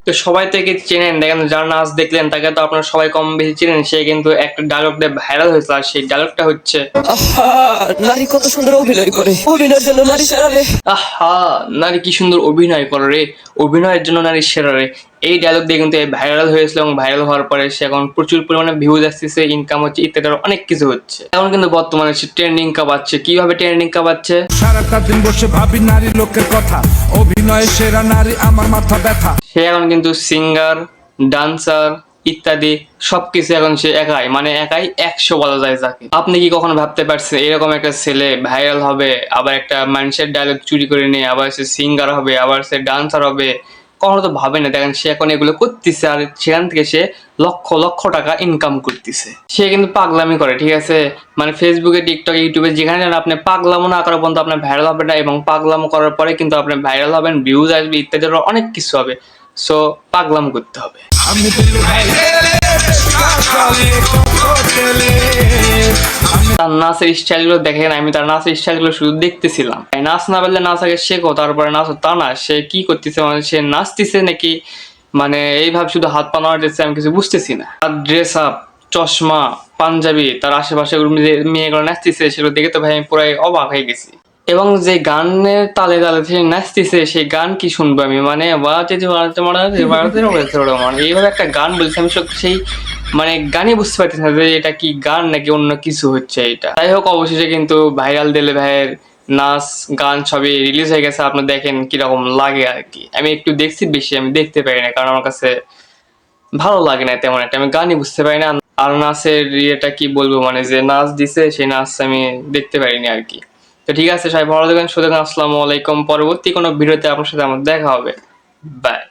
তো সবাই থেকে চেনেন, দেখেন যার নাচ দেখলেন তাকে তো আপনারা সবাই কম বেশি চেনেন। সে কিন্তু একটা ডায়লগ দিয়ে ভাইরাল হয়েছিল, আর সেই ডায়লগটা হচ্ছে আহা, নারী কত সুন্দর অভিনয় করে, অভিনয়ের জন্য নারী সেরা রে। আহা, নারী কি সুন্দর অভিনয় করে রে, অভিনয়ের জন্য নারী সেরা রে। এই ডায়লগ দিয়ে কিন্তু ভাইরাল হয়েছিল, এবং ভাইরাল হওয়ার পরে সে এখন প্রচুর পরিমাণে ভিউজ আসতেছে, ইনকাম হচ্ছে, ইত্যাদি আরো অনেক কিছু হচ্ছে। এখন কিন্তু বর্তমানে সে ট্রেন্ডিং কাঁপাচ্ছে। কিভাবে ট্রেন্ডিং কাঁপাচ্ছে? সারাটা দিন বসে ভাবি নারী লোকের কথা, অভিনয়ে সেরা নারী আমার মাথা ব্যথা। সে এখন কিন্তু সিঙ্গার, ডান্সার ইত্যাদি সবকিছু এখন সে একাই, মানে একাই 100 বলা যায় যাকে। আপনি কি কখনো ভাবতে পারছেন এরকম একটা ছেলে ভাইরাল হবে, আবার একটা মানুষের ডায়লগ চুরি করে নিয়ে আবার সে সিঙ্গার হবে, আবার সে ডান্সার হবে? কখনো তো ভাবে না। দেখেন সে এখন এগুলো করতেছে, আর সেখান থেকে সে লক্ষ লক্ষ টাকা ইনকাম করতেছে। সে কিন্তু পাগলামি করে, ঠিক আছে? মানে ফেসবুকে, টিকটকে, ইউটিউবে যেখানে যান আপনি পাগলামো না করা পর্যন্ত আপনার ভাইরাল হবে না, এবং পাগলামো করার পরে কিন্তু আপনি ভাইরাল হবেন, ভিউজ আসবে, ইত্যাদি আরো অনেক কিছু হবে। সো পাগলাম করতে হবে। আমি দিলু ভাই তার নাচের স্টাইলগুলো দেখেন, আমি তার নাচের স্টাইলগুলো শুধু দেখতেছিলাম। নাচ না পারলে নাচ আগে শেখো তারপরে নাচো, তা না। সে কি করতেছে, মানে সে নাচতেছে নাকি মানে এইভাবে শুধু হাত পা নাড়াতেছে, আমি কিছু বুঝতেছি না। তার ড্রেস আপ, চশমা, পাঞ্জাবি, তার আশেপাশে যে মেয়েগুলো নাচতেছে সেগুলো দেখে তো ভাই আমি পুরাই অবাক হয়ে গেছি। এবং যে গানের তালে তালে সে নাচতেছে, সেই গান কি শুনবো আমি? মানে মানে এইভাবে একটা গান বলছে, আমি সেই মানে গানই বুঝতে পারতেছি না যে এটা কি গান নাকি অন্য কিছু হচ্ছে এটা। যাই হোক, অবশেষে কিন্তু ভাইরাল দিলে ভাইয়ের নাচ গান সবই রিলিজ হয়ে গেছে। আপনি দেখেন কিরকম লাগে আর কি। আমি একটু দেখছি, বেশি আমি দেখতে পারি না, কারণ আমার কাছে ভালো লাগে না তেমন একটা, আমি গানই বুঝতে পারি না। আর নাচের ইয়েটা কি বলবো, মানে যে নাচ দিছে সেই নাচ আমি দেখতে পারিনি আর কি। তো ঠিক আছে, সবাই ভালো থাকবেন, সুতরাং আসসালামু আলাইকুম। পরবর্তী কোনো ভিডিওতে আপনার সাথে আমার দেখা হবে। বাই।